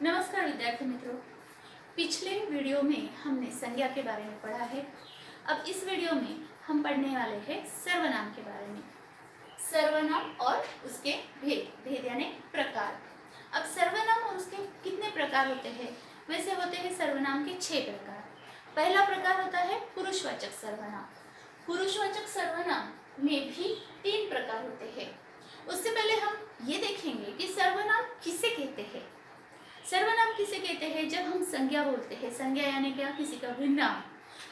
नमस्कार विद्यार्थी मित्रों। पिछले वीडियो में हमने संज्ञा के बारे में पढ़ा है। अब इस वीडियो में हम पढ़ने वाले हैं सर्वनाम के बारे में। सर्वनाम और उसके भेद यानी प्रकार। अब सर्वनाम और उसके कितने प्रकार होते हैं? वैसे होते हैं सर्वनाम के 6 प्रकार। पहला प्रकार होता है पुरुषवाचक सर्वनाम। पुरुषवाचक सर्वनाम में भी 3 प्रकार होते हैं। उससे पहले हम ये देखेंगे कि सर्वनाम किसे कहते हैं। सर्वनाम किसे कहते हैं? जब हम संज्ञा बोलते हैं, संज्ञा यानी क्या? किसी का भी नाम।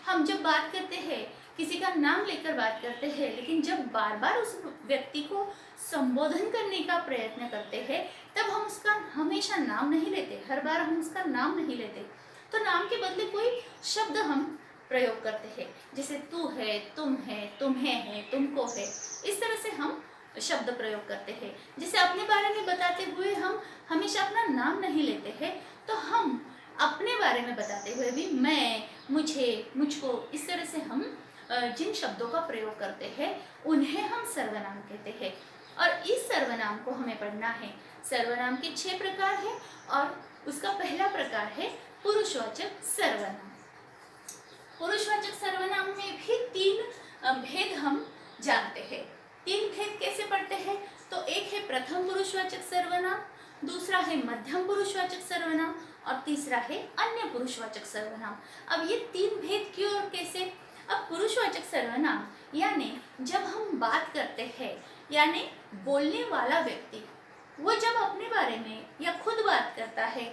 हम जब बात करते हैं, किसी का नाम लेकर बात करते हैं, लेकिन जब बार बार उस व्यक्ति को संबोधन करने का प्रयत्न करते हैं, तब हम उसका हमेशा नाम नहीं लेते, हर बार हम उसका नाम नहीं लेते। तो नाम के बदले कोई शब्द हम प्रयोग करते हैं, जैसे तू है, तुम्हें है, तुमको है। इस तरह से हम शब्द प्रयोग करते हैं। जैसे अपने बारे में बताते हुए हम हमेशा अपना नाम नहीं लेते हैं, तो हम अपने बारे में बताते हुए भी मैं, मुझे, मुझको, इस तरह से हम जिन शब्दों का प्रयोग करते हैं उन्हें हम सर्वनाम कहते हैं। और इस सर्वनाम को हमें पढ़ना है। सर्वनाम के 6 प्रकार है और उसका पहला प्रकार है पुरुषवाचक सर्वनाम। पुरुषवाचक सर्वनाम में भी 3 भेद हम जानते हैं। 3 भेद कैसे पढ़ते हैं? तो एक है प्रथम पुरुषवाचक सर्वनाम, दूसरा है मध्यम पुरुषवाचक सर्वनाम और तीसरा है अन्य पुरुषवाचक सर्वनाम। अब ये 3 भेद क्यों और कैसे? अब पुरुषवाचक सर्वनाम यानी जब हम बात करते हैं, यानी बोलने वाला व्यक्ति वो जब अपने बारे में या खुद बात करता है,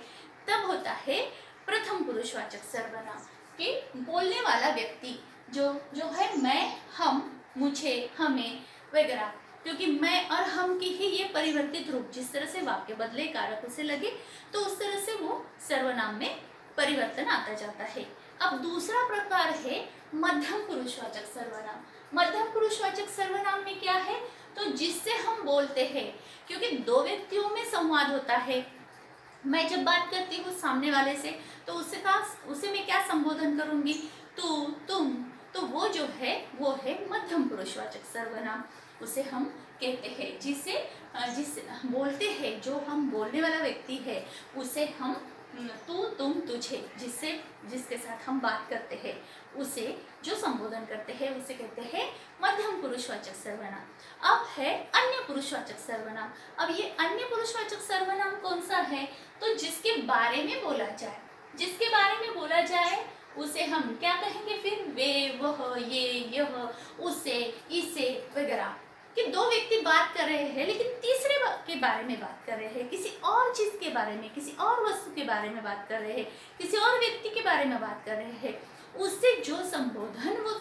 तब होता है प्रथम पुरुषवाचक सर्वनाम। कि बोलने वाला व्यक्ति जो है मैं, हम, मुझे, हमें वगैरह, क्योंकि मैं और हम की ही ये परिवर्तित रूप, जिस तरह से वाक्य बदले, कारक उसे लगे, तो उस तरह से वो सर्वनाम में परिवर्तन आता जाता है। अब दूसरा प्रकार है मध्यम पुरुषवाचक सर्वनाम। मध्यम पुरुषवाचक सर्वनाम में क्या है? तो जिससे हम बोलते हैं, क्योंकि 2 व्यक्तियों में संवाद होता है। मैं जब बात करती हूँ सामने वाले से, तो उसे मैं क्या संबोधन करूंगी? तू, तुम। तो वो जो है वो है मध्यम पुरुषवाचक सर्वनाम। उसे हम कहते हैं जिससे बोलते हैं, जो हम बोलने वाला व्यक्ति है उसे हम तू, तुम, तुझे, जिसके साथ हम बात करते हैं, उसे जो संबोधन करते हैं उसे कहते हैं मध्यम पुरुषवाचक सर्वनाम। अब है अन्य पुरुषवाचक सर्वनाम। अब ये अन्य पुरुषवाचक सर्वनाम कौन सा है? तो जिसके बारे में बोला जाए उसे हम क्या कहेंगे फिर? वे, वह, ये, यह, उसे, इसे वगैरह। कि 2 व्यक्ति बात कर रहे हैं, लेकिन तीसरे के बारे में बात कर रहे हैं, किसी और चीज के बारे में, किसी और वस्तु के बारे में बात कर रहे हैं, किसी और व्यक्ति के बारे में बात कर रहे हैं, उससे जो संबोधन वो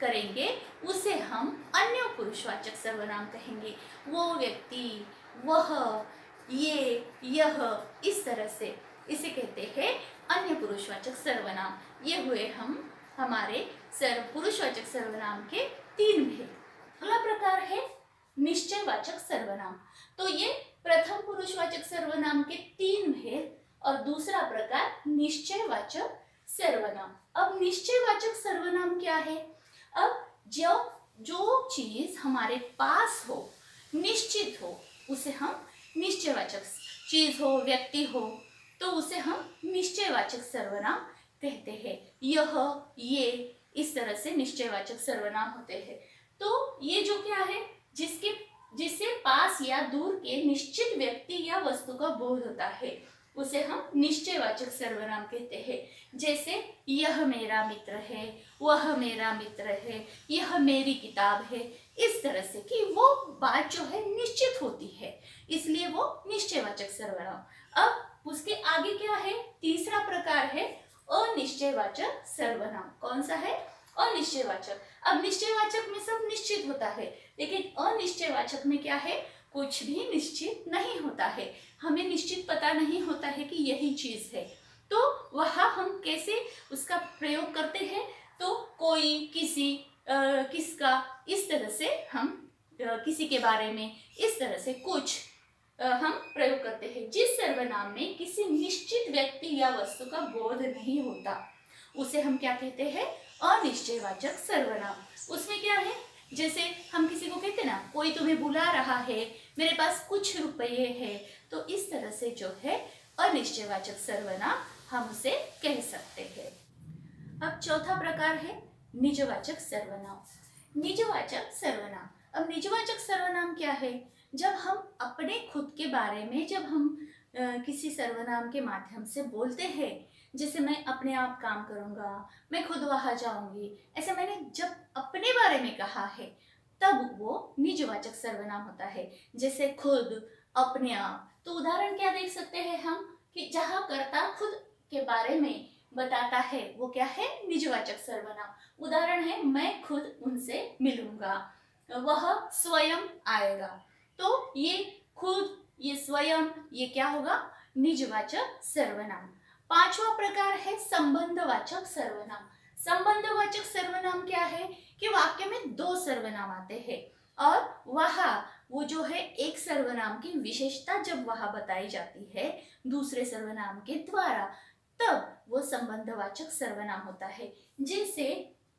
करेंगे उसे हम अन्य पुरुषवाचक सर्वनाम कहेंगे। वो व्यक्ति, वह, ये, यह, इस तरह से इसे कहते हैं अन्य पुरुषवाचक सर्वनाम। ये हुए हमारे पुरुषवाचक सर्वनाम के 3 भेद। अगला प्रकार है निश्चयवाचक सर्वनाम। तो ये प्रथम पुरुषवाचक सर्वनाम के 3 भेद और दूसरा प्रकार निश्चयवाचक सर्वनाम। अब निश्चयवाचक सर्वनाम क्या है? अब जो चीज हमारे पास हो, निश्चित हो, उसे हम निश्चयवाचक, चीज हो, व्यक्ति हो, तो उसे हम निश्चयवाचक सर्वनाम कहते हैं। यह, ये, इस तरह से निश्चयवाचक सर्वनाम होते हैं। तो ये जो क्या है? जिससे पास या दूर के निश्चित व्यक्ति या वस्तु का बोध होता है, उसे हम निश्चयवाचक सर्वनाम कहते हैं। जैसे यह मेरा मित्र है, वह मेरा मित्र है, यह मेरी किताब है। इस तरह से कि वो बात जो है निश्चित होती है, इसलिए वो निश्चयवाचक सर्वनाम। अब उसके आगे क्या है? तीसरा प्रकार है अनिश्चयवाचक सर्वनाम। कौन सा है? अनिश्चयवाचक। अब निश्चयवाचक में सब निश्चित होता है, लेकिन अनिश्चयवाचक में क्या है? कुछ भी निश्चित नहीं होता है। हमें निश्चित पता नहीं होता है कि यही चीज है। तो वहाँ हम कैसे उसका प्रयोग करते हैं? तो कोई, किसी, किसका, इस तरह से हम किसी के बारे में, इस तरह से कुछ हम प्रयोग करते हैं। जिस सर्वनाम में किसी निश्चित व्यक्ति या वस्तु का बोध नहीं होता, उसे हम क्या कहते हैं? अनिश्चयवाचक सर्वनाम। उसमें क्या है? जैसे हम किसी को कहते ना, कोई तुम्हें बुला रहा है, मेरे पास कुछ रुपये है, तो इस तरह से जो है अनिश्चयवाचक सर्वनाम हम उसे कह सकते हैं। अब चौथा प्रकार है निजवाचक सर्वनाम। निजवाचक सर्वनाम, अब निजवाचक सर्वनाम क्या है? जब हम अपने खुद के बारे में जब हम किसी सर्वनाम के माध्यम से बोलते हैं, जैसे मैं अपने आप काम करूंगा, मैं खुद वहां जाऊंगी, ऐसे मैंने जब अपने बारे में कहा है तब वो निजवाचक सर्वनाम होता है। जैसे खुद, अपने आप। तो उदाहरण क्या देख सकते हैं हम कि जहाँ कर्ता खुद के बारे में बताता है वो क्या है? निजवाचक सर्वनाम। उदाहरण है मैं खुद उनसे मिलूंगा, वह स्वयं आएगा। तो ये खुद, ये स्वयं, ये क्या होगा? निजवाचक सर्वनाम। पांचवा प्रकार है संबंधवाचक सर्वनाम। संबंधवाचक सर्वनाम क्या है कि वाक्य में दो सर्वनाम आते हैं और वहां वो जो है एक सर्वनाम की विशेषता जब वहां बताई जाती है दूसरे सर्वनाम के द्वारा, तब वो संबंधवाचक सर्वनाम होता है। जैसे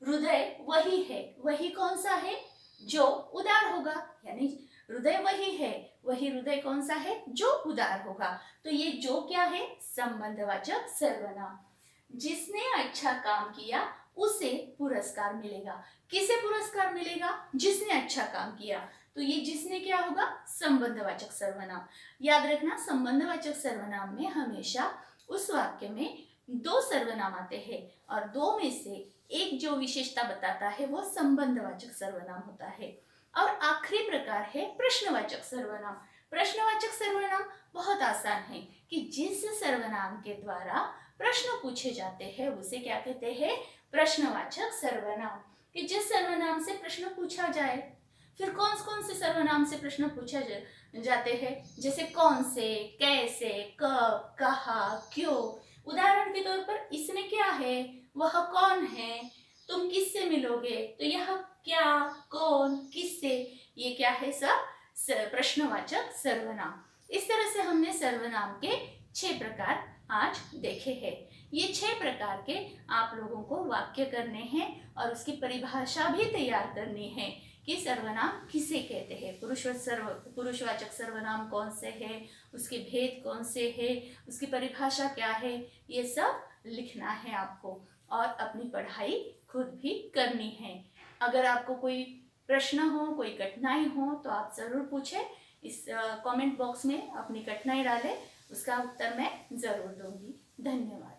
हृदय वही है, वही कौन सा है? जो उदार होगा, यानी हृदय वही है, वही हृदय कौन सा है? जो उदार होगा। तो ये जो क्या है? संबंधवाचक सर्वनाम। जिसने अच्छा काम किया उसे पुरस्कार मिलेगा। किसे पुरस्कार मिलेगा? जिसने अच्छा काम किया। तो ये जिसने क्या होगा? संबंधवाचक सर्वनाम। याद रखना, संबंधवाचक सर्वनाम में हमेशा उस वाक्य में दो सर्वनाम आते हैं और दो में से एक जो विशेषता बताता है वो संबंधवाचक सर्वनाम होता है। और आखिरी प्रकार है प्रश्नवाचक सर्वनाम। प्रश्नवाचक सर्वनाम बहुत आसान है कि जिस सर्वनाम के द्वारा प्रश्न पूछे जाते हैं उसे क्या कहते हैं? प्रश्नवाचक सर्वनाम। कि जिस सर्वनाम से प्रश्न पूछा जाए। फिर कौन से सर्वनाम से प्रश्न पूछा जाते हैं? जैसे कौन से, कैसे, कब, कहा, क्यों। उदाहरण के तौर पर इसमें क्या है? वह कौन है? तुम किससे मिलोगे? तो यह क्या, कौन, किससे, ये क्या है? सब प्रश्नवाचक सर्वनाम। इस तरह से हमने सर्वनाम के 6 प्रकार आज देखे हैं। ये 6 प्रकार के आप लोगों को वाक्य करने हैं और उसकी परिभाषा भी तैयार करनी है कि सर्वनाम किसे कहते हैं, पुरुषवाचक सर्वनाम कौन से है, उसके भेद कौन से है, उसकी परिभाषा क्या है, ये सब लिखना है आपको और अपनी पढ़ाई खुद भी करनी है। अगर आपको कोई प्रश्न हो, कोई कठिनाई हो तो आप जरूर पूछें। इस कमेंट बॉक्स में अपनी कठिनाई डालें, उसका उत्तर मैं जरूर दूंगी। धन्यवाद।